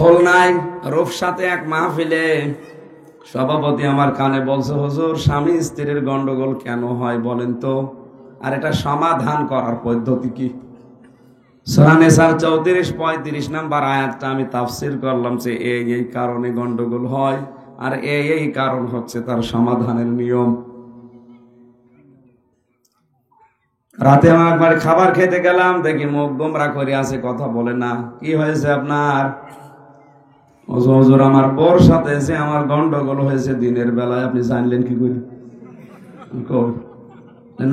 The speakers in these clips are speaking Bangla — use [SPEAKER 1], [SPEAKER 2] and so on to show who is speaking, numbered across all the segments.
[SPEAKER 1] খুলনায় রূপসাতে এক মাহফিলে সভাপতি আমার কানে বলছে, হুজুর স্বামী স্ত্রীর গন্ডগোল কেন হয় বলেন তো, আর এটা সমাধান করার পদ্ধতি কি? সূরা নিসার 34-35 নাম্বার আয়াতটা আমি তাফসীর করলাম যে এই কারণে গন্ডগোল হয়, আর এই কারণ হচ্ছে তার সমাধানের নিয়ম। রাতে আমার একবার খাবার খেতে গেলাম, দেখি মুখ গোমরা করে আছে, কথা বলে না। কি হয়েছে আপনার? হুজুর আমার বউর সাথে যে আমার গন্ডগোল হয়েছে দিনের বেলায়। আপনি জানলেন কি করে?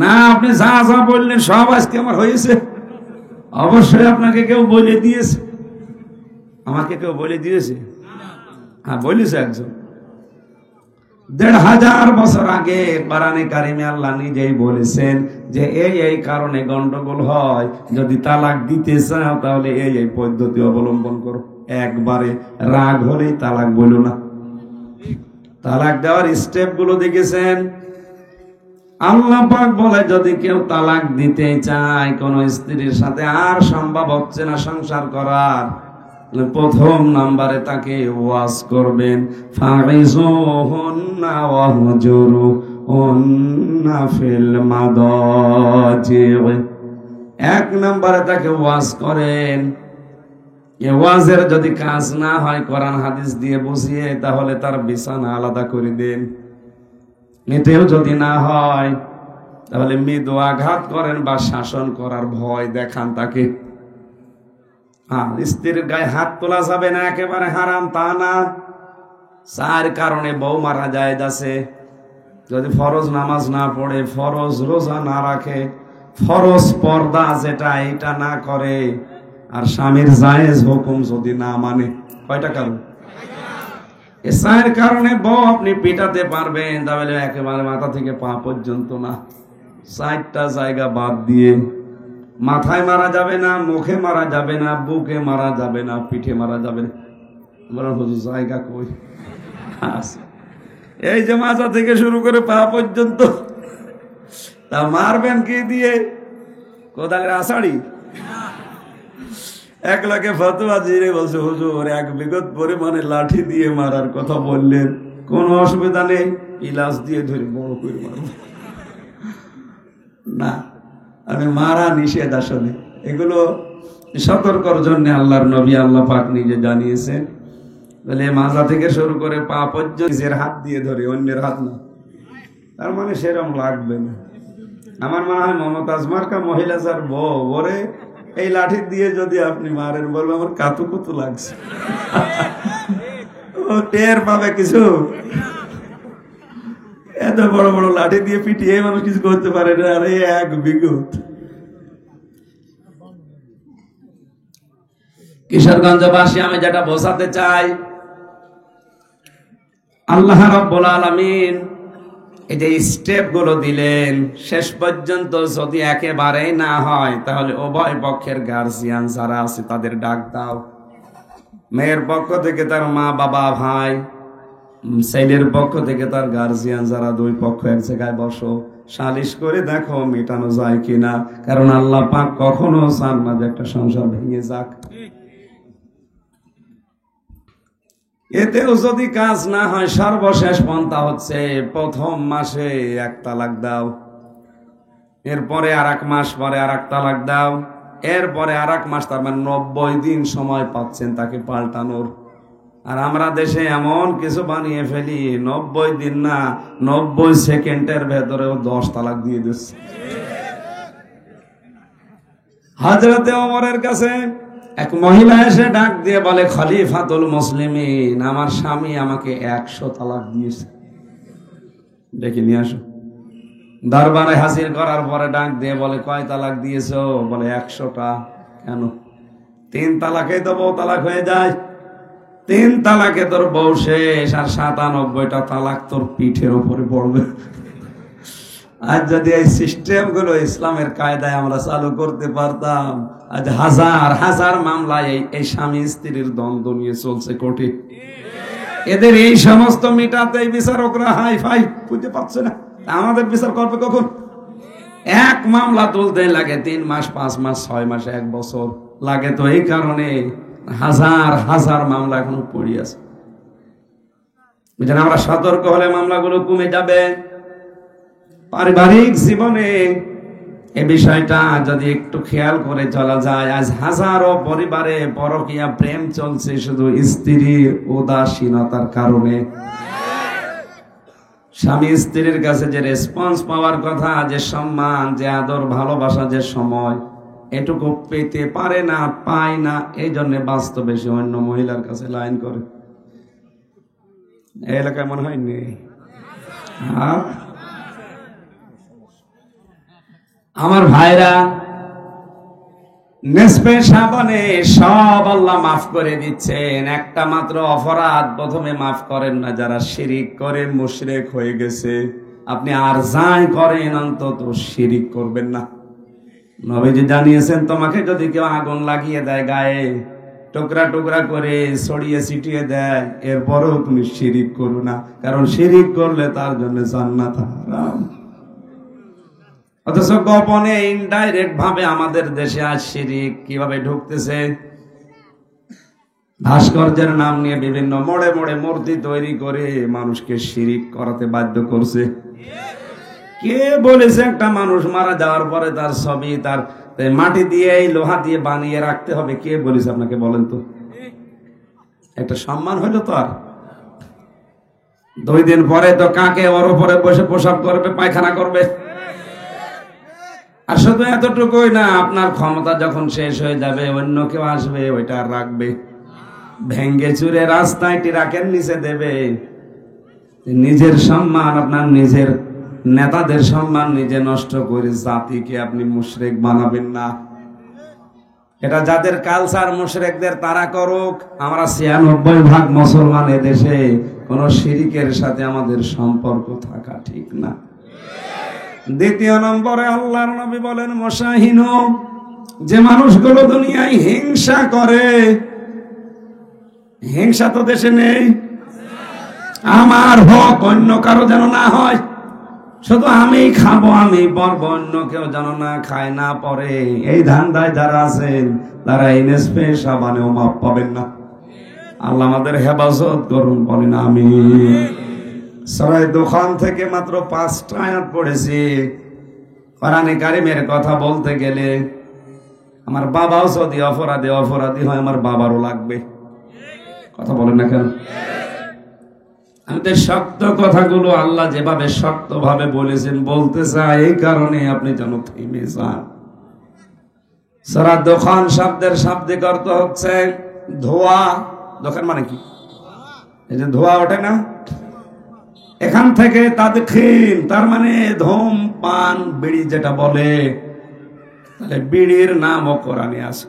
[SPEAKER 1] না, আপনি যা যা বললেন সব আজকে আমার হয়েছে। অবশ্যই আপনাকে কেউ বলে দিয়েছে। আমাকে কেউ বলে দিয়েছে? হ্যাঁ, বলেছে একজন। ১৫০০ বছর আগে কোরআনে কারিমে আল্লাহ নিজেই বলেছেন যে এই কারণে গন্ডগোল হয়, যদি তালাক দিতে চাও তাহলে এই পদ্ধতি অবলম্বন করো। একবারে রাগ হলেই তালাক বলো না। তালাক দেওয়ার স্টেপ গুলো দেখেছেন? আল্লাহ পাক বলে যদি কেউ তালাক দিতে চায়, কোন স্ত্রীর সাথে আর সম্ভব হচ্ছে না সংসার করার, প্রথম নাম্বারে তাকে ওয়াজ করবেন, ফাইজুহুন্না ওয়াহজুরুহুন্না ফিল মাদাজি। এক নাম্বারে তাকে ওয়াজ করেন। এই ওয়াজের যদি কাজ না হয় কোরআন হাদিস দিয়ে বুঝিয়ে, তাহলে তার বিছানা আলাদা করে দেন। এতেও যদি না হয় তাহলে মৃদু আঘাত করেন বা শাসন করার ভয় দেখান তাকে। স্ত্রীর গায়ে হাত তোলা যাবে না, একেবারে হারাম তা না। 4 কারণে বউ মারা যায় আছে। যদি ফরজ নামাজ না পড়ে, ফরজ রোজা না রাখে, ফরজ পর্দা যেটা এটা না করে, আর স্বামীর জায়েজ হুকুম যদি না মানে। কয়টা কারণ? এই 4 কারণে বউ আপনি পিটাতে পারবেন, তাহলে একেবারে মাথা থেকে পা পর্যন্ত না, 4টা জায়গা বাদ দিয়ে। মাথায় মারা যাবে না, মুখে মারা যাবে না, বুকে মারা যাবে না, পিঠে মারা যাবে না। বলেন হুজুর জায়গা কই? এই যে মাথা থেকে শুরু করে পা পর্যন্ত। তা মারবেন কি দিয়ে? কোদালের আষাঢ়ি? 1 লাখে ফতোয়া জিরে বলছে, হুজুর 1 বিঘত পরিমাণে লাঠি দিয়ে মারার কথা বললেন, কোনো অসুবিধা নেই, ইলাচ দিয়ে ধরে বড় করে মারব না। আমি মারা নিষেধ আসলে, এগুলো সতর্কর জন্য আল্লাহর নবী আল্লাহ পাক নিজে জানিয়েছেন। বলে মাথা থেকে শুরু করে পা পর্যন্ত নিজের হাত দিয়ে ধরে, অন্যের হাত না। তার মানে সেরকম লাগবে না। আমার মনে হয় মমতাজ মার্কা মহিলা যার বউ, ওরে এই লাঠি দিয়ে যদি আপনি মারেন, বলবে আমার কাতু কুতু লাগছে। ও টের পাবে কিছু? এত বড় বড় লাঠি দিয়ে পিটিয়ে মানুষ কিছু করতে পারে না, আর এই 1 বিঘত। কিশোরগঞ্জবাসী, আমি যেটা বোঝাতে চাই, আল্লাহ রাব্বুল আলামিন এই যে স্টেপ গুলো দিলেন, শেষ পর্যন্ত যদি একেবারেই না হয়, তাহলে উভয় পক্ষের গার্জিয়ান যারা আছে তাদের ডাক দাও। মেয়ের পক্ষ থেকে তার মা বাবা ভাই, ছেলের পক্ষ থেকে তার গার্জিয়ান যারা, 2 পক্ষ এক জায়গায় বসো, সালিশ করে দেখো মেটানো যায় কিনা। কারণ আল্লাহ পাক কখনো চান না যে একটা সংসার ভেঙে যাক। এতেও যদি কাজ না হয়, সর্বশেষ পন্থা হচ্ছে প্রথম মাসে 1 তালাক দাও, এরপরে আর 1 মাস পরে আর 1 তালাক দাও, এরপরে আর 1 মাস, তার মানে 90 দিন সময় পাচ্ছেন তাকে পাল্টানোর। আর আমরা দেশে এমন কিছু বানিয়ে ফেলি, 90 দিন না, 90 সেকেন্ডের ভেতরেও 10 তালাক দিয়ে দিচ্ছে। হযরতে ওমরের কাছে এক মহিলা এসে ডাক দিয়ে বলে, খলিফাতুল মুসলিমিন, আমার স্বামী আমাকে 100 তালাক দিয়েছে, ডেকে নিয়ে আসো। দরবারে হাজির করার পরে ডাক দিয়ে বলে, কয় তালাক দিয়েছো? বলে 100টা। কেন? 3 তালাকেই তো বউ তালাক হয়ে যায়। 3 তালাকে তোর বউ শেষ, আর 97টা তালাক তোর পিঠের উপরে পড়বে। আজ যদি এই সিস্টেম গুলো ইসলামের কায়দায় আমরা চালু করতে পারতাম, আজ হাজার হাজার মামলায় এই স্বামী স্ত্রীর দ্বন্দ্ব নিয়ে চলছে কোর্টে। এদের এই সমস্ত মিটাতে বিচারকরা হাই ফাই বুঝতে পারছে না, আমাদের বিচার করবে কখন? 1 মামলা তুলতে লাগে 3 মাস, 5 মাস, 6 মাস, 1 বছর লাগে। তো এই কারণে হাজার হাজার মামলা এখনো পড়ে আছে। আমরা সতর্ক হলে মামলাগুলো কমে যাবে। পারিবারিক জীবনে এই বিষয়টা যদি একটু খেয়াল করে চলা যায়, আজ হাজারো পরিবারে পরকীয়া প্রেম চলছে শুধু স্ত্রীর উদাসীনতার কারণে। স্বামী স্ত্রীর কাছে যে রেসপন্স পাওয়ার কথা, যে সম্মান, যে আদর, ভালোবাসা, যে সময়, এটুকু পেতে পারে না, পায় না। এই জন্য বাস্তবে সে অন্য মহিলার কাছে লাইন করে। এই এলাকায় মনে হয় নেই। আমার ভাইরা, নেসপে সাবানে সব আল্লাহ মাফ করে দিচ্ছেন। একটা মাত্র অপরাধ প্রথমে মাফ করেন না, যারা শিরিক করে মুশরিক হয়ে গেছে। আপনি আর যাই করেন অন্তত শিরিক করবেন না। নবীজি জানিয়েছেন, তোমাকে যদি কেউ আগুন লাগিয়ে দেয় গায়ে, টুকরা টুকরা করে ছড়িয়ে ছিটিয়ে দেয়, এরপরেও তুমি শিরিক করো না, কারণ শিরিক করলে তার জন্য জান্নাত হারাম। অথচ গোপনে ইনডাইরেক্ট ভাবে আমাদের দেশে আজ শিরিক কিভাবে ঢুকতেছে। ভাস্কর্যের নাম নিয়ে বিভিন্ন মোড়ে মোড়ে মূর্তি তৈরি করে মানুষকে শিরিক করাতে বাধ্য করছে। কে বলেছে একটা মানুষ মারা যাওয়ার পরে তার ছবি তার মাটি দিয়ে লোহা দিয়ে বানিয়ে রাখতে হবে? কে বলেছে আপনাকে বলেন তো? একটা সম্মান হইলো তো। আর 2 দিন পরে তো কাকে ওর উপরে বসে প্রসাব করবে, পায়খানা করবে। আর শুধু এতটুকুই না, আপনার ক্ষমতা যখন শেষ হয়ে যাবে অন্য কেউ আসবে ওইটা রাখবে, ভেঙ্গে চুরে রাস্তায় ট্রাকের নিচে দেবে। নিজের সম্মান, আপনার নিজের নেতাদের সম্মান নিজে নষ্ট করে জাতিকে আপনি মুশরিক বানাবেন না। এটা যাদের কালচার মুশরিকদের, তারা করুক। আমরা 96% মুসলমান এদেশে, কোন শিরিকের সাথে আমাদের সম্পর্ক থাকা ঠিক না। দ্বিতীয় নম্বরে আল্লাহর নবী বলেন, মশাহীন, যে মানুষগুলো দুনিয়ায় হিংসা করে। হিংসা তো দেশে নেই। আমার হক অন্য কারো যেন না হয়, শুধু আমি খাবো, আমি পরব, অন্য কেউ যেন না খায়, না পরে। এই ধান্দায় যারা আছেন তারা নেসপে সাবানেও মাপ পাবেন না। আল্লাহ আমাদের হেফাজত করুন, বলেন আমিন। সূরা দুখান থেকে মাত্র 5টা আয়াত পড়েছি। কোরআনে কারিমের কথা বলতে গেলে আমার বাবাও যদি অপরাধী হয়, আমার বাবারও লাগবে। কথা বলেন না কেন? আমি তো শক্ত কথাগুলো আল্লাহ যেভাবে শক্ত ভাবে বলেছেন বলতে চাই, এই কারণে আপনি যেন থেমে যান। সূরা দুখান শব্দের শাব্দিক অর্থ হচ্ছে ধোঁয়া। দোকান মানে কি? এই যে ধোঁয়া ওঠে না, এখান থেকে তাদখিন, তার মানে ধূমপান, বিড়ি যেটা বলে। তাহলে বিড়ির নামও কোরআনে আছে,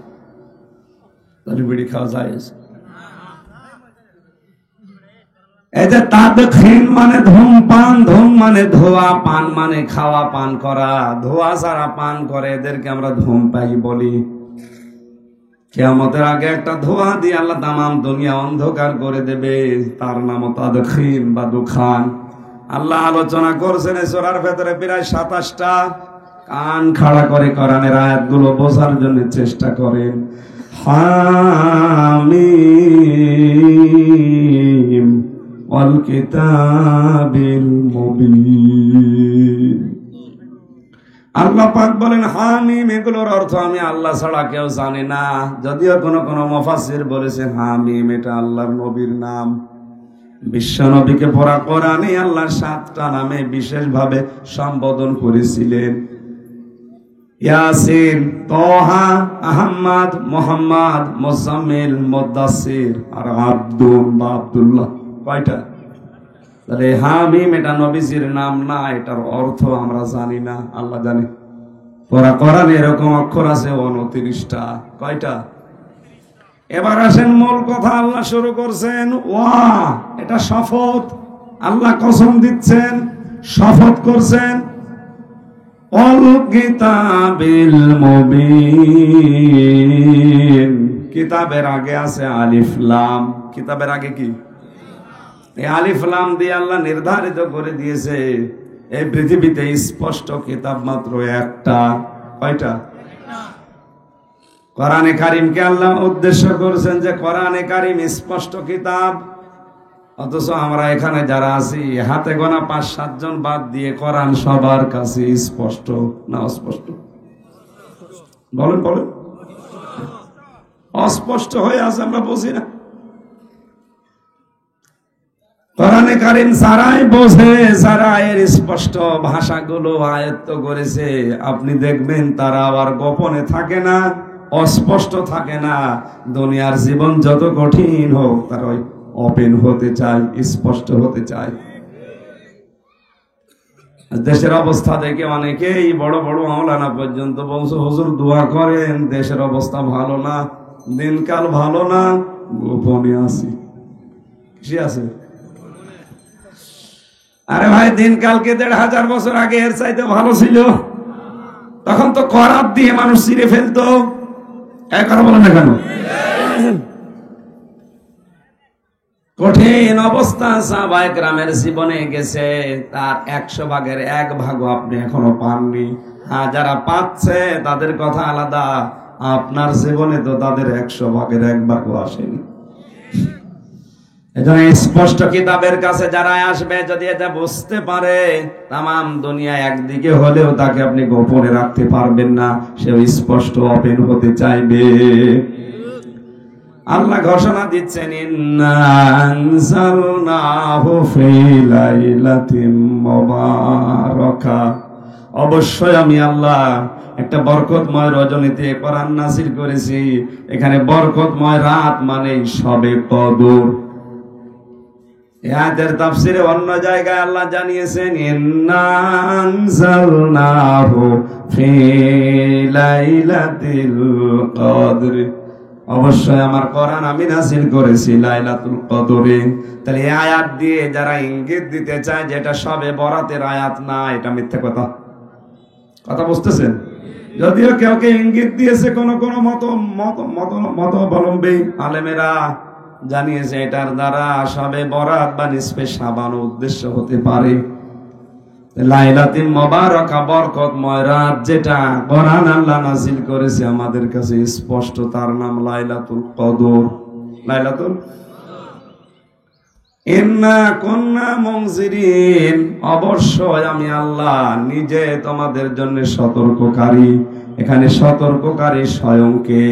[SPEAKER 1] তাহলে বিড়ি খাওয়া যায়। এই যে তাদখিন মানে ধূমপান, ধূম মানে ধোয়া, পান মানে খাওয়া, পান করা। ধোয়া ছাড়া পান করে এদেরকে আমরা ধূমপায়ী বলি। কিয়ামতের আগে একটা ধোঁয়া দিয়ে আল্লাহ তামাম দুনিয়া অন্ধকার করে দেবে, তার নাম তাদখিন বা দুখান। আল্লাহ আলোচনা করছেন এই সূরার ভেতরে প্রায় 27টা। কান খাড়া করে কোরআনের আয়াতগুলো বোঝার জন্য চেষ্টা করেন। হামিম ওয়াল কিতাবিল মুবিন। আল্লাহ পাক বলেন হামিম, এগুলোর অর্থ আমি আল্লাহ ছাড়া কেউ জানে না। যদিও কোন কোন মুফাসসির বলেছেন হামিম এটা আল্লাহর নবীর নাম। বিশ্ব নবীকে পড়া কোরআনে আল্লাহ 7টা নামে বিশেষভাবে সম্বোধন করেছিলেন। ইয়াসিন, তাহা, আহমদ, মুহাম্মদ, মুজাম্মিল, মুদাসসির আর আব্দুল বা আব্দুল্লাহ। কয়টা? তাহলে হামিম এটা নবীজির নাম না, এটার অর্থ আমরা জানি না, আল্লাহ জানে। কোরআনে এরকম অক্ষর আছে 29টা। কয়টা? এবার আসেন মূল কথা। আল্লাহ শুরু করছেন ওয়া, এটা শপথ। আল্লাহ কসম দিচ্ছেন, শপথ করছেন। অল কিতাবিল মুবিন, কিতাবের আগে আছে আলিফ লাম। কিতাবের আগে কি? এই আলিফ লাম দিয়ে আল্লাহ নির্ধারিত করে দিয়েছে এই পৃথিবীতে স্পষ্ট কিতাব মাত্র একটা। কয়টা? কোরআনে কারিমকে আল্লাহ উদ্দেশ্য করেছেন যে কোরআনে কারিম স্পষ্ট কিতাব, অথচ আমরা এখানে যারা আছি হাতে গোনা 5-7 জন বাদ দিয়ে কোরআন সবার কাছে স্পষ্ট না অস্পষ্ট? বলেন বলেন, অস্পষ্ট হয়ে আছে, আমরা বুঝি না। কোরআনে কারিম যারাই বোঝে, যারা এর স্পষ্ট ভাষাগুলো আয়ত্ত করেছে, আপনি দেখবেন তারা আবার গোপনে থাকে না, অস্পষ্ট থাকে না। দুনিয়ার জীবন যত কঠিন হোক তারা ওই ওপেন হতে চায়, স্পষ্ট হতে চায়। দেশের অবস্থা দেখে অনেকেই বড় বড় মাওলানা পর্যন্ত বলছে, হুজুর দোয়া করেন, দেশের অবস্থা ভালো না, দিনকাল ভালো না, গোপনে আছি। কি আছে? আরে ভাই, দিনকালকে 1500 বছর আগে এর চাইতে ভালো ছিল। তখন তো করাত দিয়ে মানুষ ছিঁড়ে ফেলতো। কথা বলেন না কেন? কঠিন অবস্থা সাহাবায়ে কেরামের জীবনে গেছে, তার 100 ভাগের 1 ভাগও আপনি এখনো পাননি। হ্যাঁ, যারা পাচ্ছে তাদের কথা আলাদা, আপনার জীবনে তো তাদের 100 ভাগের 1 ভাগও আসেনি। এজন্য স্পষ্ট কিতাবের কাছে যারা আসবে, যদি এটা বুঝতে পারে তামাম দুনিয়া একদিকে হলেও তাকে আপনি গোপনে রাখতে পারবেন না, সে স্পষ্ট ওপেন হতে চাইবে। আল্লাহ ঘোষণা দিচ্ছেন, ইন্না আনজালনাহু ফি লাইলাতিন মুবারাকা, অবশ্যই আমি আল্লাহ একটা বরকতময় রজনীতে কোরআন নাযিল করেছি। এখানে বরকতময় রাত মানে শবে কদর। এই আয়াতের তাফসীরে অন্য জায়গায় আল্লাহ জানিয়েছেন, ইন্না আনজালনাহু ফি লাইলাতিল কদর, অবশ্যই আমার কোরআন আমি নাযিল করেছি লাইলাতুল কদরে। তাহলে এই আয়াত দিয়ে যারা ইঙ্গিত দিতে চায় যে এটা শবে বরাতের আয়াত না, এটা মিথ্যা কথা। কথা বুঝতেছেন? যদিও কেউ কেউ ইঙ্গিত দিয়েছে, কোন কোন মতাবলম্বী আলেমেরা জানিয়েছে এটার দ্বারা শবে বরাত বা নিসফে শাবান উদ্দেশ্য হতে পারে। লাইলাতুল মুবারাকা, বরকতময় রাত, যেটা কোরআন আল্লাহ নাযিল করেছে আমাদের কাছে স্পষ্ট, তার নাম লাইলাতুল কদর। লাইলাতুল ইন্না কুন্না মুনজিরিন, অবশ্যই আমি আল্লাহ নিজে তোমাদের জন্য সতর্ককারী। এখানে সতর্ককারী স্বয়ং কে?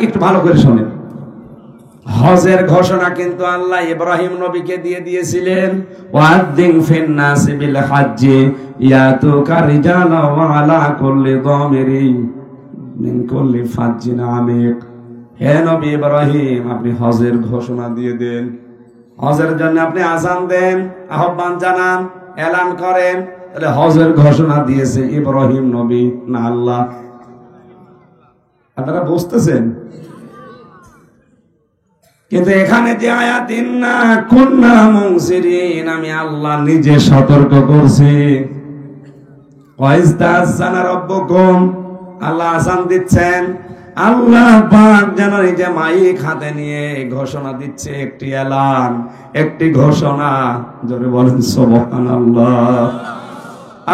[SPEAKER 1] একটু ভালো করে শোনেন। হজের ঘোষণা কিন্তু আল্লাহ ইব্রাহিম নবীকে দিয়ে দিয়েছিলেন, ওয়াদ্দিন ফিন নাসি বিল হজ্জি ইয়াতুকা রিজালা ওয়া আলা কুল্লি দামিরি মিন কুল্লি ফাজ্জিন আমিক। হে নবী ইব্রাহিম, আপনি হজের ঘোষণা দিয়ে দেন। হজের জন্য আপনি আযান দেন, আহ্বান জানান, এলান করেন। তাহলে হজের ঘোষণা দিয়েছে ইব্রাহিম নবী না আল্লাহ? আপনারা বুঝতেছেন? কিন্তু এখানে যে আয়াত, ইন্না কুন্না মুনজিরিন, আমি আল্লাহ নিজে সতর্ক করছি। ওয়াইস্তাযানা রাব্বুকুম, আল্লাহ আযান দিচ্ছেন, আল্লাহ পাক যেন নিজে মাইক হাতে নিয়ে ঘোষণা দিচ্ছে, একটি এলান, একটি ঘোষণা। জোরে বলেন সুবহানাল্লাহ।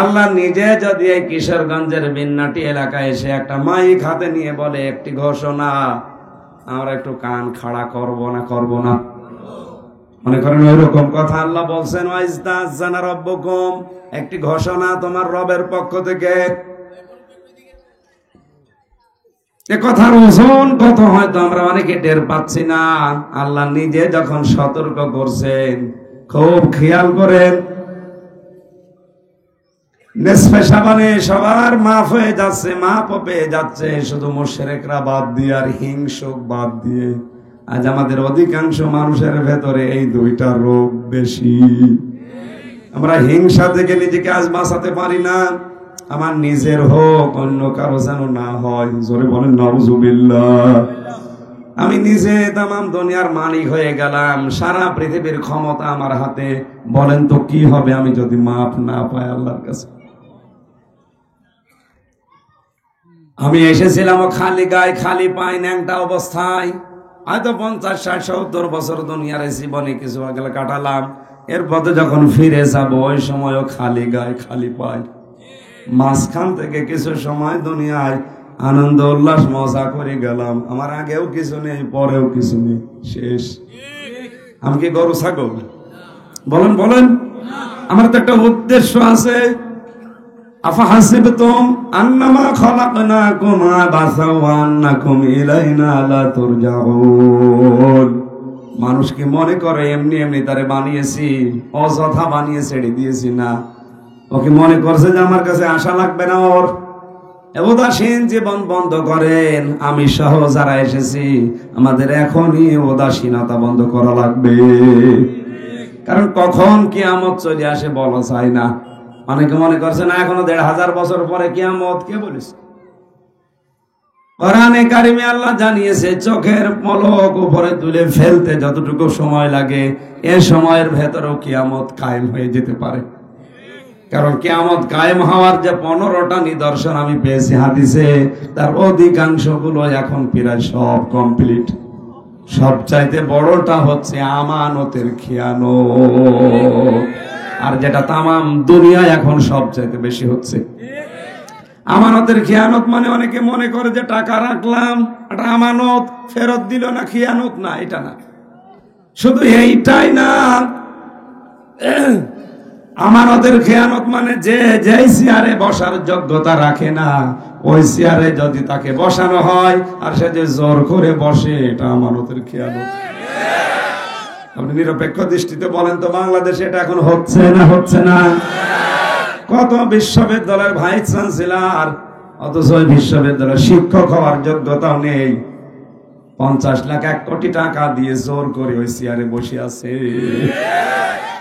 [SPEAKER 1] আল্লাহ নিজে যদি এই কিশোরগঞ্জের বিন্নাটি এলাকায় এসে একটা মাইক হাতে নিয়ে বলে একটি ঘোষণা, আমরা একটু কান খাড়া করব না? করব না? মনে করেন ওইরকম কথা আল্লাহ বলছেন, ওয়াইস্তাযানা রাব্বুকুম, একটি ঘোষণা তোমার রবের পক্ষ থেকে। এ কথার ওজন কত হয়তো আমরা অনেকে টের পাচ্ছি না। আল্লাহ নিজে যখন সতর্ক করছেন, খুব খেয়াল করেন। নিসফে শাবানে সবার মাফ হয়ে যাচ্ছে, মাফ পেয়ে যাচ্ছে, শুধু মুশরিকরা বাদ দিয়ে আর হিংসুক বাদ দিয়ে। আজ আমাদের অধিকাংশ মানুষের ভেতরে এই দুইটা রোগ বেশি। আমরা হিংসা থেকে নিজেকে আজ বাঁচাতে পারি না। আমার নিজের হোক, অন্য কারো যেন না হয়। জোরে বলেন নাউজুবিল্লাহ। আমি নিজে তামাম দুনিয়ার মালিক হয়ে গেলাম, সারা পৃথিবীর ক্ষমতা আমার হাতে। বলেন তো কি হবে আমি যদি মাফ না পাই আল্লাহর কাছে? আমি এসেছিলাম খালি গায়ে খালি পাই ন্যাংটা অবস্থায়, হয়তো 50, 60, 70 বছর দুনিয়ার জীবনে কিছু আগে কাটালাম। এরপর যখন ফিরে যাবো ওই সময়ও খালি গায়ে খালি পাই। মাঝখান থেকে কিছু সময় দুনিয়ায় আনন্দ উল্লাস মজা করে গেলাম, আমার আগেও কিছু নেই পরেও কিছু নেই, শেষ। আমি কি গরু ছাগল? বলেন বলেন, আমার তো একটা উদ্দেশ্য আছে। আফাহাসিবতুম আন্নামা খালাকনাকুম আবাসা ওয়া আন্নাকুম ইলাইনা লা তুরজাউন। মানুষ কি মনে করে এমনি এমনি তারে বানিয়েছি, অযথা বানিয়ে ছেড়ে দিয়েছি? না, ওকে মনে করছে যে আমার কাছে আশা লাগবে না ওর। উদাসীন জীবন বন্ধ করেন। আমি সহ যারা এসেছি আমাদের এখনই উদাসীনতা বন্ধ করা লাগবে, কারণ কখন কিয়ামত চলে আসে বলা যায় না। অনেকে মনে করছে না এখনো ১৫০০ বছর পরে কিয়ামত, কে বলেছে? কোরআনে কারিমে আল্লাহ জানিয়েছে চোখের পলক উপরে তুলে ফেলতে যতটুকু সময় লাগে এ সময়ের ভেতরেও কিয়ামত কায়েম হয়ে যেতে পারে। কারণ কিয়ামত কায়েম হওয়ার যে 15টা নিদর্শন আমি পেয়েছি হাদিসে, তার অধিকাংশ গুলো এখন প্রায় সব কমপ্লিট। সবচাইতে বড়টা হচ্ছে আমানতের খিয়ানত, আর যেটা তামাম দুনিয়ায় এখন সবচাইতে বেশি হচ্ছে। আমানতের খিয়ানত মানে অনেকে মনে করে যে টাকা রাখলাম, এটা আমানত, ফেরত দিল না, খিয়ানত না, এটা না। শুধু এইটাই না, আমানতের খেয়ানত মানে যে যেই চেয়ারে বসার যোগ্যতা রাখে না, ওই চেয়ারে যদি তাকে বসানো হয় আর সে যে জোর করে বসে, এটা আমানতের খেয়ানত। আপনি নিরপেক্ষ দৃষ্টিতে বলেন তো, বাংলাদেশে এটা এখন হচ্ছে না? হচ্ছে না? কত বিশ্ববিদ্যালয়ের ভাইস চ্যান্সেলর, অথচ ওই বিশ্ববিদ্যালয়ের শিক্ষক হওয়ার যোগ্যতাও নেই, 50 লাখ 1 কোটি টাকা দিয়ে জোর করে ওই চেয়ারে বসে আছে।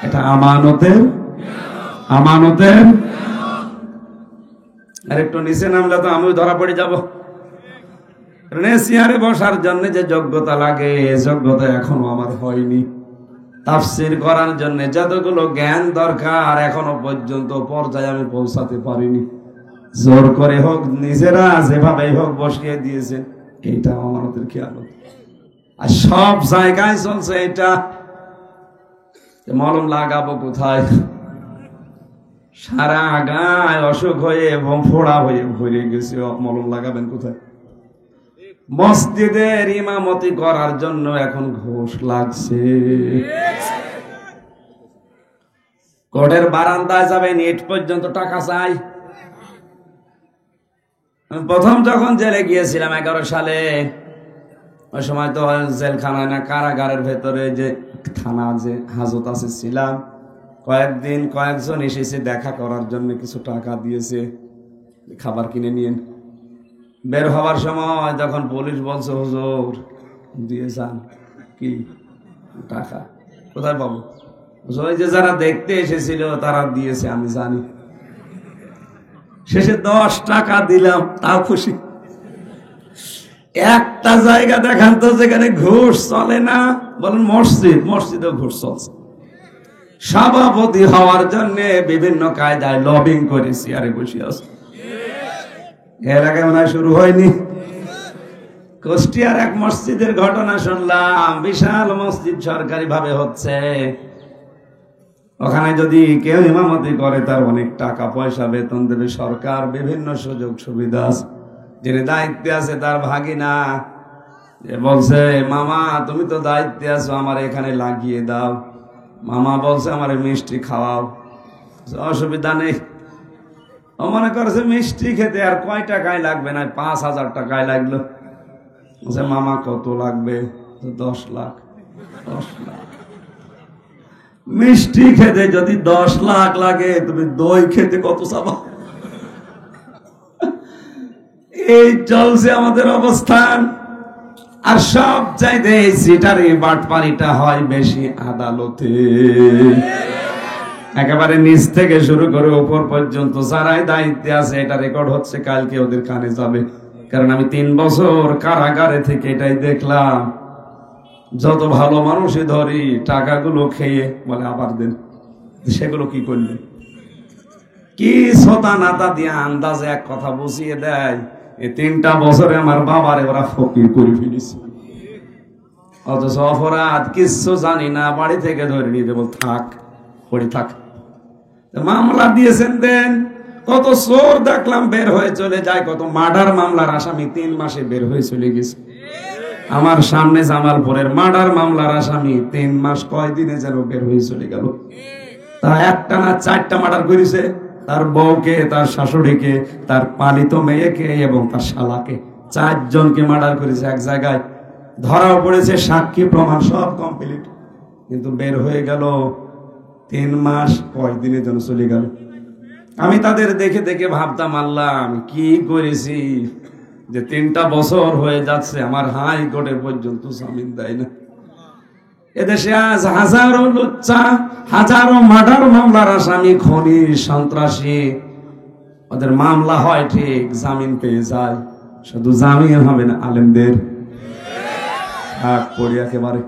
[SPEAKER 1] এটা আমানতের আমানতের আর একটু নিচে নামলে তো আমিও ধরা পড়ে যাব। চেয়ারে বসার জন্য যে যোগ্যতা লাগে, যোগ্যতা এখনো আমার হয়নি। তাফসীর করার জন্য যতগুলো জ্ঞান দরকার এখনো পর্যন্ত পর্যায়ে আমি পৌঁছাতে পারিনি। জোর করে হোক, নিজেরা যেভাবে হোক বসিয়ে দিয়েছে, এইটা আমানতের খেয়ালত। আর সব জায়গায় চলছে এটা। মলম লাগাবো কোথায়? সারা গায়ে অসুখ হয়ে এবং ফোড়া হয়ে ভরে গেছে, মলম লাগাবেন কোথায়? মসজিদের ইমামতি করার জন্য এখন ঘুষ লাগছে। কোর্টের বারান্দায় যাবেন, ইট পর্যন্ত টাকা চাই। প্রথম যখন জেলে গিয়েছিলাম 11 সালে, ওই সময় তো জেলখানায় না কারাগারের ভেতরে যে থানা যে হাজত আছে ছিলাম, কয়েকদিন কয়েকজন এসেছে দেখা করার জন্য, কিছু টাকা দিয়েছে, খাবার কিনে নিয়েন। বের হওয়ার সময় যখন পুলিশ বলছে হুজুর দিয়ে যান, কি টাকা কোথায় পাবো? ওই যে যারা দেখতে এসেছিল তারা দিয়েছে, আমি জানি। শেষে 10 টাকা দিলাম, তাও খুশি। একটা জায়গা দেখান তো যেখানে ঘুষ চলে না, বলেন মসজিদ। মসজিদেও ঘুষ চলছে। সভাপতি হওয়ার জন্য বিভিন্ন কায়দায় লবিং করেছি, আরে বসে আছে। এর আগে মনে হয় শুরু হয়নি। কুষ্টিয়ার এক মসজিদের ঘটনা শুনলাম, বিশাল মসজিদ সরকারি ভাবে হচ্ছে। ওখানে যদি কেউ ইমামতি করে তার অনেক টাকা পয়সা বেতন দেবে সরকার, বিভিন্ন সুযোগ সুবিধা আছে। যিনি দায়িত্বে আছে তার ভাগিনা বলছে, মামা তুমি তো দায়িত্বে আছো, আমার এখানে লাগিয়ে দাও। মামা বলছে আমার মিষ্টি খাওয়াও। অসুবিধা নেই। ও মনে করছে মিষ্টি খেতে আর কয় টাকায় লাগবে না, 5,000 টাকায় লাগলো। বলছে মামা কত লাগবে? 10 লাখ। 10 লাখ মিষ্টি খেতে যদি 10 লাখ লাগে, তুমি দই খেতে কত চাবা? এই চলছে আমাদের অবস্থান। আর সব চাইতে সিটারি বাটপারিটা হয় বেশি আদালতে। একেবারে নিচ থেকে শুরু করে উপর পর্যন্ত যারাই দায়িত্বে আছে, এটা রেকর্ড হচ্ছে, কালকে ওদের কানে যাবে। কারণ আমি 3 বছর কারাগারে থেকে এটাই দেখলাম। যত ভালো মানুষই ধরি, টাকাগুলো খেয়ে বলে আবার দেন। সেগুলো কি করলেন? কি সোতা নাতা দিয়ে আন্দাজে এক কথা বুঝিয়ে দেয়। এই 3টা বছরে আমার বাবারে ওরা ফকির করে ফেলেছে। অথচ অপরাধ কিচ্ছু জানি না, বাড়ি থেকে ধরে নিয়ে যাবো, থাক পড়ে থাক। মামলা দিয়েছেন দেন, কত চোর দেখলাম বের হয়ে চলে যায়, কত মার্ডার মামলার আসামি 3 মাসে বের হয়ে চলে গেছে। আমার সামনে জামালপুরের মার্ডার মামলার আসামি 3 মাস কয়দিনে যেন বের হয়ে চলে গেল। তা একটা না 4টা মার্ডার করেছে, তার বউকে, তার শাশুড়িকে, তার পালিত মেয়েকে এবং তার শালাকে, 4 জনকে মার্ডার করেছে এক জায়গায়। ধরাও পড়েছে, সাক্ষী প্রমাণ সব কমপ্লিট, কিন্তু বের হয়ে গেল 3 মাস কয়দিনে যেন চলে গেল। আমি তাদের দেখে দেখে ভাবতাম, আল্লাহ আমি কি করেছি যে 3টা বছর হয়ে যাচ্ছে আমার হাইকোর্টে পর্যন্ত জামিন দেয় না। এদেশে আজ হাজারো লুচ্চা, হাজারো মার্ডার মামলার আসামি, খনি সন্ত্রাসী, ওদের মামলা হয় ঠিক, জামিন পেয়ে যায়। শুধু জামিন হবে না, আলেমদের থাক পড়ি একেবারে,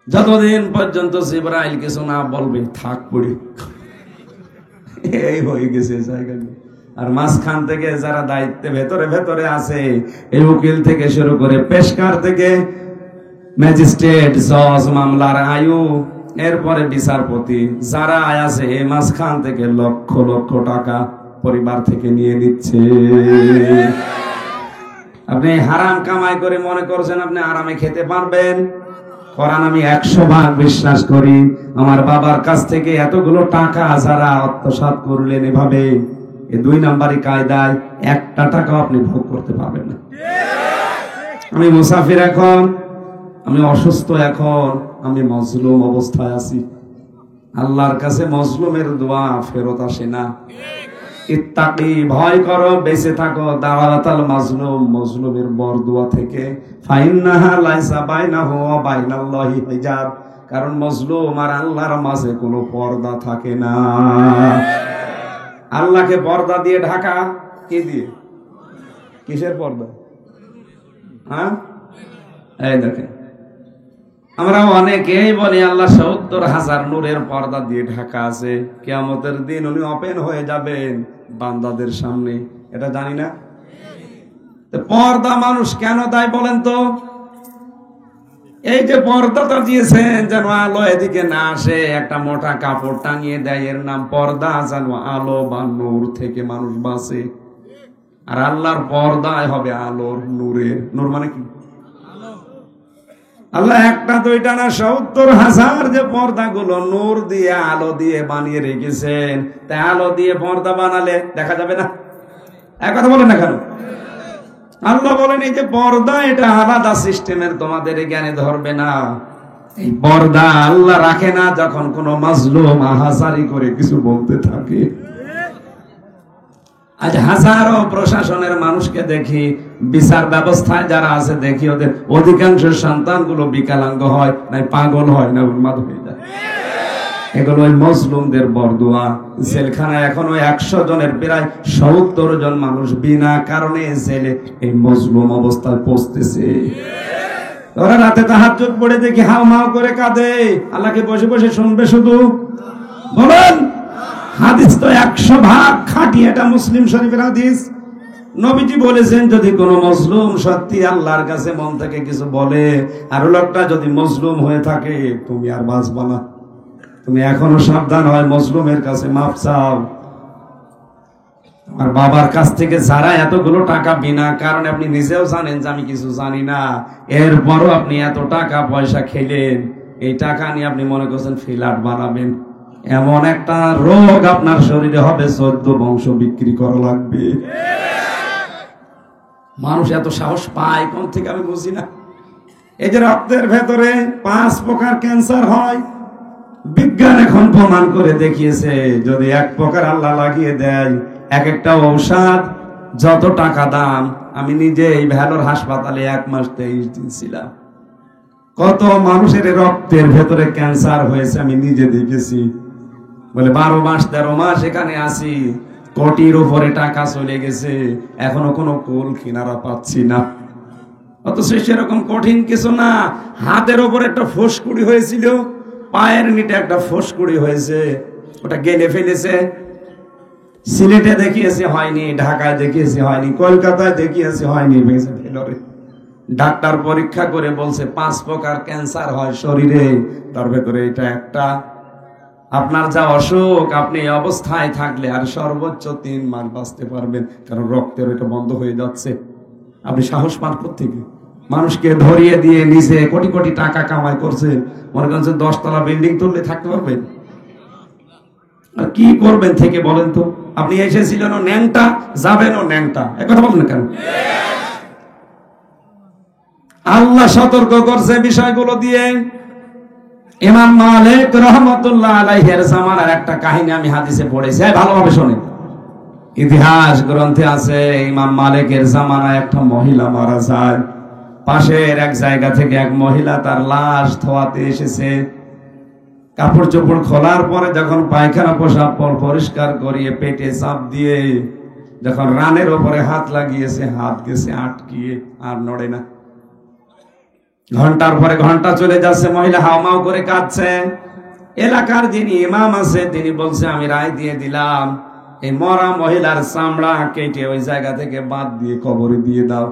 [SPEAKER 1] যতদিন পর্যন্ত জিবরাইল কিছু না বলবে থাক পড়ি, এই হয়ে গেছে জায়গা। আর মাঝখান থেকে যারা দায়িত্বে ভেতরে ভেতরে আছে, এই উকিল থেকে শুরু করে পেশকার থেকে ম্যাজিস্ট্রেট, জজ, মামলার আয়ু, এরপরে বিচারপতি, যারা আছে এই মাঝখান থেকে লক্ষ লক্ষ টাকা পরিবার থেকে নিয়ে নিচ্ছে। আপনি হারাম কামাই করে মনে করছেন আপনি আরামে খেতে পারবেন? কোরআন আমি 100 ভাগ বিশ্বাস করি। আমার বাবার কাছ থেকে এতগুলো টাকা যারা আত্মসাৎ করলেন এভাবে, এই 2 নাম্বারি কায়দায় 1টা টাকাও আপনি ভোগ করতে পারবেন না। আমি মুসাফির, এখন আমি অসুস্থ, এখন আমি মজলুম অবস্থায় আছি। আল্লাহর কাছে মজলুমের দোয়া ফেরত আসে না। ইত্তাকি, ভয় করো, বেঁচে থাকো দাওয়াতাল মাজলুম, মজলুমের বরদোয়া থেকে। ফাইন্নাহা লাইসা বাইনাহু ওয়া বাইনাল্লাহি হিজাব, কারণ মজলুম আর আল্লাহর মাঝে কোনো পর্দা থাকে না। আল্লাহকে পর্দা দিয়ে ঢাকা, কি দিয়ে? কিসের পর্দা? হ্যাঁ, এই দেখেন আমরা অনেকেই বলি আল্লাহ 70,000 নূরের পর্দা দিয়ে ঢাকা আছে, কিয়ামতের দিন উনি ওপেন হয়ে যাবেন বান্দাদের সামনে, এটা জানি না। পর্দা মানুষ কেন দেয় বলেন তো? এই যে পর্দাটা দিয়েছেন যেন আলো এদিকে না আসে, একটা মোটা কাপড় টাঙিয়ে দেয়, এর নাম পর্দা, যেন আলো বা নূর থেকে মানুষ বাঁচে। আর আল্লাহর পর্দায় হবে আলোর, নূরের। নূর মানে কি? আল্লাহ 1টা 2টা না 70,000 যে পর্দাগুলো নূর দিয়ে, আলো দিয়ে বানিয়ে রেখেছেন। তাই আলো দিয়ে পর্দা বানালে দেখা যাবে না? এক কথা বলেন না কেন? আল্লাহ বলেন এই যে পর্দা, এটা আলাদা সিস্টেমের, তোমাদের জ্ঞানে ধরবে না। এই পর্দা আল্লাহ রাখে না যখন কোন মাজলুম আহাজারি করে কিছু বলতে থাকে। আজ হাজারো প্রশাসনের মানুষকে দেখি, বিচার ব্যবস্থায় যারা আছে দেখি, ওদের অধিকাংশ সন্তানগুলো বিকলাঙ্গ হয়, নাই পাগল হয়, না উন্মাদ হয়ে যায়। এগুলো ওই মজলুমদের বরদোয়া। জেলখানায় এখন ওই 100 জনের প্রায় 70 জন মানুষ বিনা কারণে জেলে এই মজলুম অবস্থায় পৌঁছতেছে। ওরা রাতে তাহাজ্জুদ পড়ে দেখি হাও মাও করে কাঁদে, আল্লাহকে বসে বসে শুনবে শুধু। বলেন, হাদিস তো 100 ভাগ খাঁটি, এটা মুসলিম শরীফের হাদিস। নবীজি বলেছেন যদি কোন মজলুম সত্যি আল্লাহর কাছে মন থেকে কিছু বলে, আর লোকটা যদি মজলুম হয়ে থাকে, তুমি আর বাঁচবা না। তুমি এখনো সাবধান হয়, মজলুমের কাছে মাফ চাও। আর বাবার কাছ থেকে যারা এতগুলো টাকা বিনা কারণে, আপনি নিজেও জানেন যে আমি কিছু জানি না, এরপরও আপনি এত টাকা পয়সা খেলেন, এই টাকা নিয়ে আপনি মনে করছেন ফ্ল্যাট বানাবেন, এমন একটা রোগ আপনার শরীরে হবে 14 বংশ বিক্রি করা লাগবে। মানুষ এত সাহস পায় কোন থেকে আমি বুঝি না। এই যে রক্তের ভেতরে 5 প্রকার ক্যান্সার হয়, বিজ্ঞান এখন প্রমাণ করে দেখিয়েছে যদি 1 প্রকার আল্লাহ লাগিয়ে দেয়, এক একটা ঔষধ যত টাকা দাম। আমি নিজে এই ভ্যালোর হাসপাতালে 1 মাস 23 দিন ছিলাম। কত মানুষের রক্তের ভেতরে ক্যান্সার হয়েছে আমি নিজে দেখেছি। বলে 12 মাস 13 মাস এখানে আছি, কোটির উপরে টাকা চলে গেছে, এখনো কোনো কুল কিনারা পাচ্ছি না। অথচ সেরকম কঠিন কিছু না। হাতের ওপর একটা ফুসকুড়ি হয়েছিল, পায়ের নিচে একটা ফুসকুড়ি হয়েছে, ওটা গেলে ফেলেছে। সিলেটে দেখিয়েছে হয়নি, ঢাকায় দেখিয়েছে হয়নি, কলকাতায় দেখিয়েছে হয়নি, ভেঙে ফেলরে। ডাক্তার পরীক্ষা করে বলছে 5 প্রকার ক্যান্সার হয় শরীরে, তার ভেতরে এটা একটা। আপনার যা অসুখ, আপনি এই অবস্থায় থাকলে আর সর্বোচ্চ 3 মাস বাঁচতে পারবেন, কারণ রক্তের এটা বন্ধ হয়ে যাচ্ছে। আপনি সাহস পান কোত্থেকে? মানুষকে ধরিয়ে দিয়ে নিচে কোটি কোটি টাকা কামাই করছেন, মনে করেন 10 তলা বিল্ডিং তুললে থাকতে পারবেন? আর কি করবেন থেকে বলেন তো? আপনি এসেছিলেন ও ন্যাংটা, যাবেন ও ন্যাংটা, একথা বলেন না কেন? আল্লাহ সতর্ক করছে বিষয়গুলো দিয়ে। ইমাম মালিক রহমাতুল্লাহ আলাইহির জামানার একটা কাহিনী আমি হাদিসে পড়েছি, ভালোভাবে শোনেন। ইতিহাস গ্রন্থে আছে, ইমাম মালিকের জামানায় একটা মহিলা মারা যায়। পাশের এক জায়গা থেকে এক মহিলা তার লাশ ধোয়াতে এসেছে। কাপড় চোপড় খোলার পরে যখন পায়খানা পোশাক পরিষ্কার করিয়ে পেটে চাপ দিয়ে যখন রানের ওপরে হাত লাগিয়েছে, হাত গেছে আটকিয়ে, আর নড়ে না। ঘন্টার পরে ঘন্টা চলে যাচ্ছে, মহিলা হাওমাও করে কাঁদছে। এলাকার যিনি ইমাম আছে তিনি বলছে, আমি রায় দিয়ে দিলাম, এই মরা মহিলার চামড়া কেটে ওই জায়গা থেকে বাদ দিয়ে কবরে দিয়ে দাও।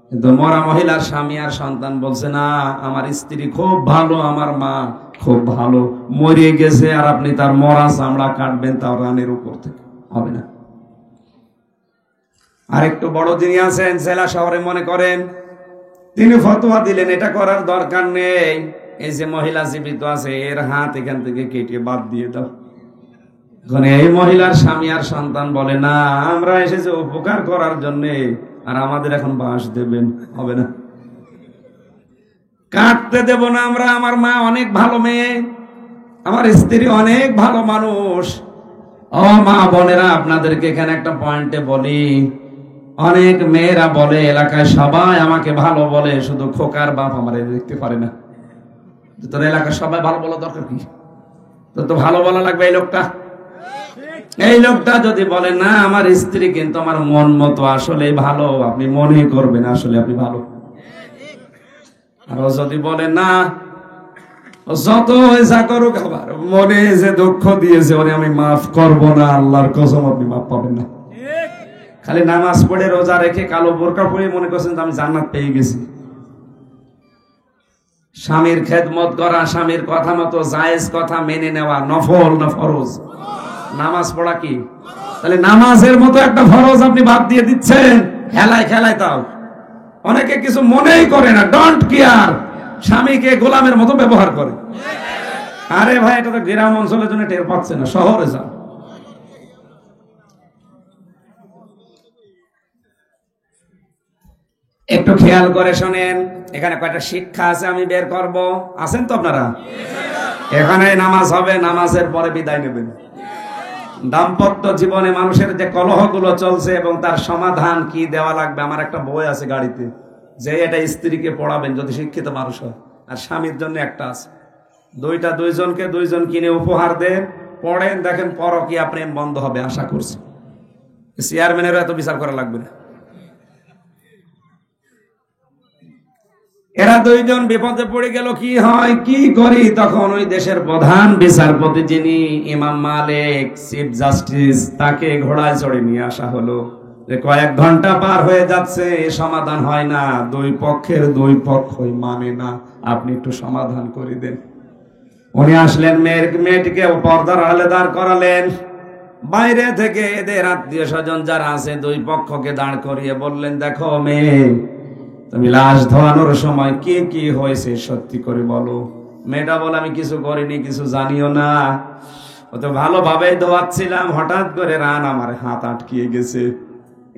[SPEAKER 1] কিন্তু মরা মহিলার স্বামী আর সন্তান বলছে, না, আমার স্ত্রী খুব ভালো, আমার মা খুব ভালো, মরে গেছে, আর আপনি তার মরা চামড়া কাটবেন, তাও রানের উপর থেকে, হবে না। আর একটু বড় যিনি আছেন জেলা শহরে, মনে করেন, তিনি ফতোয়া দিলেন, এটা করার দরকার নেই, এই যে মহিলা জীবিত আছে এর হাত এখান থেকে কেটে বাদ দিয়ে দাও। এখন এই মহিলার স্বামী আর সন্তান বলে, না, আমরা এসেছি উপকার করার জন্য, আর আমাদের এখন বাঁশ দেবেন, হবে না, কাটতে দেব না আমরা। আমার মা অনেক ভালো মেয়ে, আমার স্ত্রী অনেক ভালো মানুষ। ও মা বোনেরা, আপনাদেরকে এখানে একটা পয়েন্টে বলি, অনেক মেয়েরা বলে এলাকায় সবাই আমাকে ভালো বলে, শুধু খোকার বাপ আমার দেখতে পারে না। তোর এলাকায় সবাই ভালো বলা দরকার কি? তোর তো ভালো বলা লাগবে। এই লোকটা যদি বলে, না, আমার স্ত্রী কিন্তু আমার মন মতো আসলে ভালো, আপনি মনে করবেন আসলে আপনি ভালো। আর ও যদি বলে, না, যত যা করুক, আবার মনে যে দুঃখ দিয়েছে ওরে আমি মাফ করব না, আল্লাহর কসম আপনি মাফ পাবেন না। খালি নামাজ পড়ে রোজা রেখে কালো বোরকা পরে মনে করছেন আমি জান্নাত পেয়ে গেছি। স্বামীর খেদমত করা, স্বামীর কথা মতো জায়েজ কথা মেনে নেওয়া নফল না ফরজ? নামাজ পড়া কি? তাহলে নামাজের মতো একটা ফরজ আপনি বাদ দিয়ে দিচ্ছেন খেলায় খেলায়। তাও অনেকে কিছু মনেই করে না, ডোন্ট কেয়ার, স্বামীকে গোলামের মতো ব্যবহার করে। আরে ভাই, এটা তো গ্রাম অঞ্চলের জন্য টের পাচ্ছে না, শহরে যাও। একটু খেয়াল করে শোনেন, এখানে কয়টা শিক্ষা আছে আমি বের করব। আছেন তো আপনারা? এখানে নামাজ হবে, নামাজের পরে বিদায় নেবেন। দাম্পত্য জীবনে মানুষের যে কলহগুলো চলছে এবং তার সমাধান কি দেওয়া লাগবে, আমার একটা বই আছে গাড়িতে, যে এটা স্ত্রীকে পড়াবেন যদি শিক্ষিত মানুষ হয়, আর স্বামীর জন্য একটা আছে। দুইজনকে দুইজন কিনে উপহার দেন, পড়েন, দেখেন পরকীয়া প্রেম বন্ধ হবে আশা করছি। চেয়ারম্যানেরও এত বিচার করা লাগবে না। এরা দুইজন বিপদে পড়ে গেল, কি হয়, কি করি? তখন ওই দেশের প্রধান বিচারপতি যিনি ইমাম মালিক, চিফ জাস্টিস, তাকে ঘোড়ায় চড়ে নিয়ে আসা হলো। যে কয়েক ঘন্টা পার হয়ে যাচ্ছে, সমাধান হয় না, দুই পক্ষের দুই পক্ষই মানে না, আপনি একটু সমাধান করে দেন। উনি আসলেন, মেয়েটিকে পর্দার আড়ালে দাঁড় করালেন। বাইরে থেকে এদের আত্মীয় স্বজন যারা আছে দুই পক্ষকে দাঁড় করিয়ে বললেন, দেখো মেয়ে, তুমি লাশ ধোয়ানোর সময় কি কি হয়েছে সত্যি করে বলো। মেয়েটা বলে, আমি কিছু করিনি, কিছু জানিও না, ও তো ভালোভাবে ধোয়াচ্ছিলাম, হঠাৎ করে রান আমার হাত আটকিয়ে গেছে।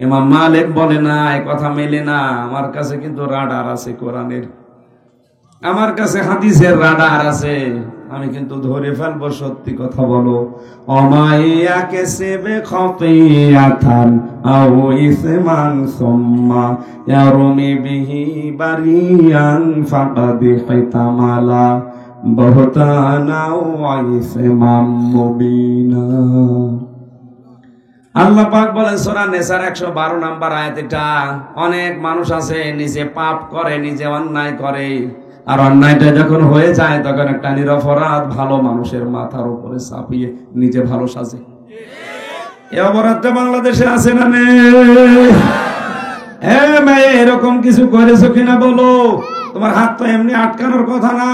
[SPEAKER 1] ইমাম মালিক বলে, না, এ কথা মেলে না, আমার কাছে কিন্তু রাডার আছে কোরআনের, আমার কাছে হাদিসের রাডার আছে, আমি কিন্তু ধরে ফেলবো, সত্যি কথা বলো। অমাইয়াকে সেবে খতিয়াতান আও ইসমান সুম্মা ইয়ারমি বিহি বারিয়ান ফাকাদ হিতামালা বুহতানা ওয়া ইসমান মুবিনা। আল্লাহ পাক বলেন সূরা নিসার 112 নম্বর আয়াত। এটা অনেক মানুষ আছে নিজে পাপ করে, নিজে অন্যায় করে, আর অন্যায়টা যখন হয়ে যায় তখন একটা নিরপরাধ ভালো মানুষের মাথার উপরে চাপিয়ে নিজে ভালো সাজে। এই অপরাধটা বাংলাদেশে আছে না নেই? মেয়ে, এরকম কিছু করেছো কিনা বলো। তোমার হাত তো এমনি আটকানোর কথা না।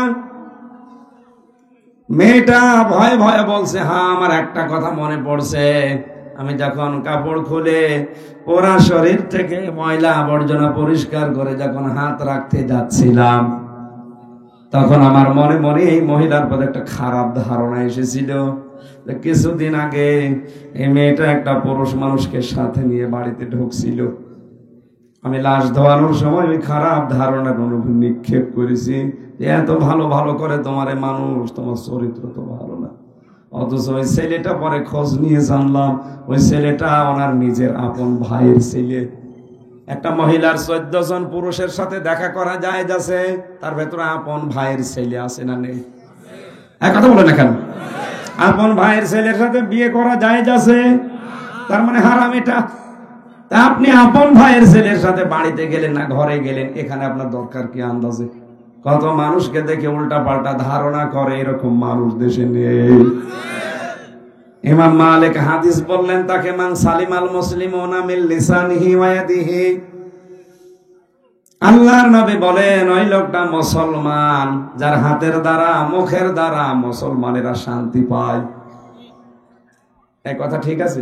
[SPEAKER 1] মেয়েটা ভয়ে ভয়ে বলছে, হ্যাঁ আমার একটা কথা মনে পড়ছে, আমি যখন কাপড় খুলে ওরা শরীর থেকে ময়লা আবর্জনা পরিষ্কার করে যখন হাত রাখতে যাচ্ছিলাম, তখন আমার মনে মনে এই মহিলার প্রতি একটা খারাপ ধারণা এসেছিল। কিছুদিন আগে এই মেয়েটা একটা পুরুষ মানুষকে সাথে নিয়ে বাড়িতে ঢুকছিল। আমি লাশ ধোয়ানোর সময় ওই খারাপ ধারণার অনুভূতি নিক্ষেপ করেছি যে এত ভালো ভালো করে তোমার মানুষ, তোমার চরিত্র তো ভালো না। অথচ ওই ছেলেটা পরে খোঁজ নিয়ে জানলাম ওই ছেলেটা ওনার নিজের আপন ভাইয়ের ছেলে। একটা মহিলার 14 জন পুরুষের সাথে দেখা করা যায় যাচ্ছে, তার ভেতরে আপন ভাইয়ের ছেলে আছে না নেই? এক কথা বলে না কেন? আপন ভাইয়ের ছেলের সাথে বিয়ে করা যায় যাচ্ছে, তার মানে হারাম এটা। তা আপনি আপন ভাইয়ের ছেলের সাথে বাড়িতে গেলেন না ঘরে গেলেন, এখানে আপনার দরকার কি? আন্দাজে কত মানুষকে দেখে উল্টা পাল্টা ধারণা করে, এরকম মানুষ দেশে নেই। ইমাম মালিক হাদিস বললেন তাকে, মান সালিমাল মুসলিমুনা মিন লিসানিহি ওয়া ইয়াদিহি। আল্লাহর নবী বলেন ওই লোকটা মুসলমান যার হাতের দ্বারা মুখের দ্বারা মুসলমানেরা শান্তি পায়। এই কথা ঠিক আছে?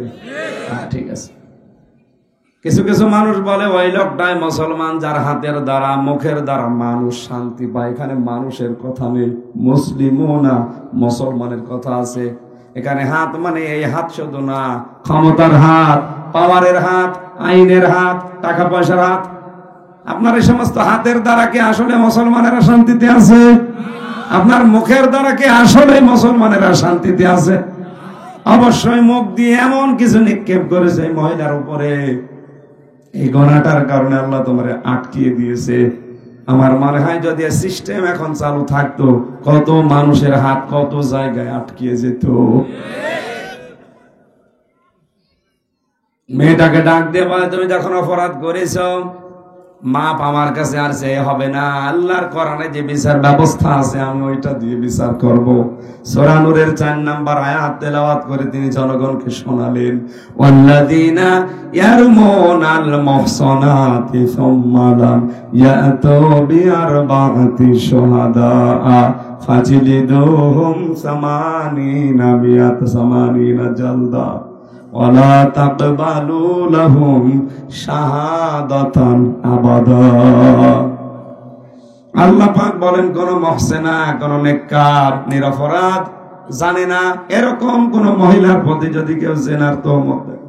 [SPEAKER 1] হ্যাঁ ঠিক আছে। কিছু কিছু মানুষ বলে ওই লোকটাই মুসলমান যার হাতের দ্বারা মুখের দ্বারা মানুষ শান্তি পায়। এখানে মানুষের কথা নেই, মুসলিমুনা মুসলমানের কথা আছে। এখানে হাত মানে এই হাত শুধু না, ক্ষমতার হাত, পাওয়ারের হাত, আইনের হাত, টাকা পয়সার হাত। আপনার এই সমস্ত হাতের দ্বারা কি আসলে মুসলমানেরা শান্তিতে আছে? আপনার মুখের দ্বারা কি আসলে মুসলমানেরা শান্তিতে আছে? অবশ্যই মুখ দিয়ে এমন কিছু নিক্ষেপ করেছে এই মহিলার উপরে, এই গুনাহটার কারণে আল্লাহ তোমারে আটকিয়ে দিয়েছে। আমার মনে হয় যদি সিস্টেম এখন চালু থাকতো, কত মানুষের হাত কত জায়গায় আটকিয়ে যেত। মেয়েটাকে ডাক দিয়ে বলে, তুমি যখন অপরাধ করেছ মাপ আমার কাছে আর চেয়ে হবে না, আল্লাহর কোরআনে যে বিচার ব্যবস্থা আছে আমি ওইটা দিয়ে বিচার করব। সূরা নূরের 4 নম্বর আয়াত তেলাওয়াত করে তিনি জনগণকে শোনালেন, ওয়াল্লাযীনা ইয়ারমুনাল মুহসানাতি সুম্মা লাম ইয়াতু বিআরবা'তি শুহাদা ফাজলিদুহুম 80 জালদা ওয়ালা তাকবালু লাহুম শাহাদাতান আবাদা। আল্লাহ পাক বলেন কোন মুহসিনা, কোন নেককার, নিরপরাধ, জানে না এরকম কোন মহিলার প্রতি যদি কেউ জিনার তহমত দেয়,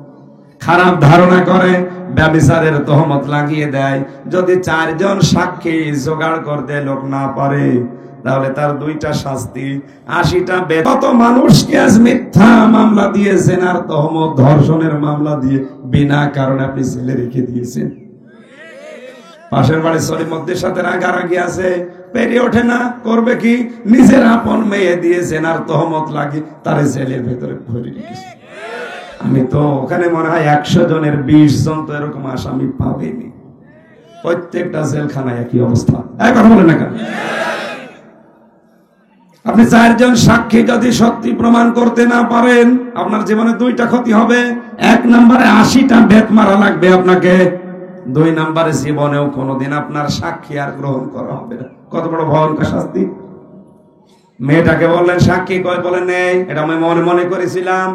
[SPEAKER 1] খারাপ ধারণা করে, ব্যভিচারের তহমত লাগিয়ে দেয়, যদি 4 জন সাক্ষী জোগাড় করতে লোক না পারে, তাহলে তার 2টা শাস্তি, 80টা বেত। কত মানুষকে আজ মিথ্যা মামলা দিয়ে, জেনার তহমত, ধর্ষণের মামলা দিয়ে বিনা কারণে আপনি ছেলে রেখে দিয়েছেন। পাশের বাড়ির সলিমদ্দির সাথে রাগারাগি আছে, পেরে ওঠে না, করবে কি? নিজের আপন মেয়ে দিয়ে জেনার তহমত লাগিয়ে তার জেলের ভেতরে ভরে রেখেছে। আমি তো ওখানে মনে হয় 100 জনের 20 জন তো এরকম আসামি পাবেনি। প্রত্যেকটা জেলখানায় একই অবস্থা। এক কথা বলে না কেন? আপনি 4 জন সাক্ষী যদি সত্যি প্রমাণ করতে না পারেন, আপনার জীবনে 2টা ক্ষতি হবে। 1 নম্বরে 80টা বেত মারা লাগবে আপনাকে। 2 নম্বরে জীবনেও কোনোদিন আপনার সাক্ষী আর গ্রহণ করা হবে না। কত বড় ভয়ঙ্কর শাস্তি! মেয়েটাকে বললেন সাক্ষী কই? বলেন নেই, এটা আমি মনে মনে করেছিলাম।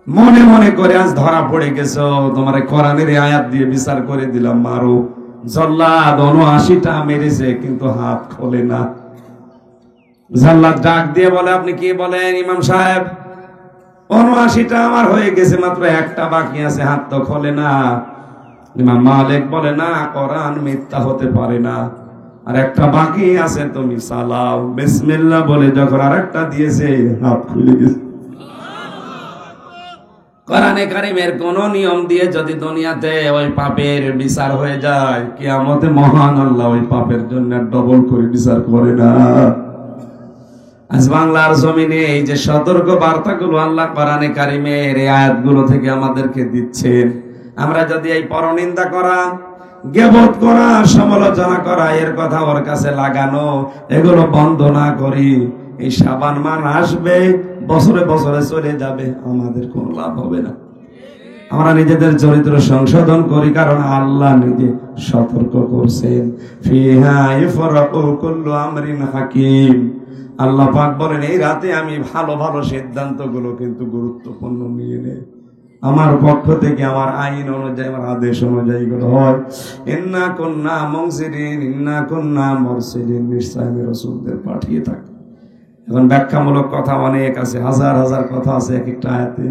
[SPEAKER 1] মনে মনে করে আজ ধরা পড়ে গেছো, তোমার কোরআনের আয়াত দিয়ে বিচার করে দিলাম, মারো। জল্লাদ 79টা মেরেছে কিন্তু হাত খোলে না। জাল্লাদ ডাক দিয়ে বলে, আপনি কি বলেন ইমাম সাহেব? 79টা আমার হয়ে গেছে, মাত্র একটা বাকি আছে, হাত তো খোলে না। ইমাম মালিক বলে, না, কোরআন মিথ্যা হতে পারে না, আর একটা বাকি আছে, তুমি চালাও। বিসমিল্লাহ বলে যখন আরেকটা দিয়েছে, হাত খুলে গেছে। কোরআনে কারিমের কোন নিয়ম দিয়ে যদি দুনিয়াতে ওই পাপের বিচার হয়ে যায়, কিয়ামতে মহান আল্লাহ ওই পাপের জন্য ডবল করে বিচার করে না। আজ বাংলার জমিনে এই যে সতর্ক বার্তাগুলো আল্লাহ কোরআনে কারিমের এই আয়াতগুলো থেকে আমাদেরকে দিচ্ছেন, আমরা যদি এই পরনিন্দা করা, গীবত করা, সমালোচনা করা, এর কথা ওর কাছে লাগানো, এগুলো বন্ধ না করি, এই শাবান মাস আসবে, বছরে বছরে চলে যাবে, আমাদের কোনো লাভ হবে না। আমরা নিজেদের চরিত্র সংশোধন করি, কারণ আল্লাহ নিজে সতর্ক করছেন, ফিহা ইফরাকু কুল্লু আমরিন হাকিম। আল্লাহ পাক বলেন এই রাতে আমি ভালো ভালো সিদ্ধান্তগুলো কিন্তু গুরুত্বপূর্ণ নিয়ে নেই, আমার পক্ষ থেকে আমার আইন অনুযায়ী, আমার আদেশ অনুযায়ী গুলো হয়। ইন্না কুন্না মুনজিরিন ইন্না কুন্না মুরসিলিন, নিশ্চয় আমি রাসূলদের পাঠিয়ে থাকি। এখন ব্যাখ্যামূলক কথা অনেক আছে, হাজার হাজার কথা আছে এক একটা আয়াতে।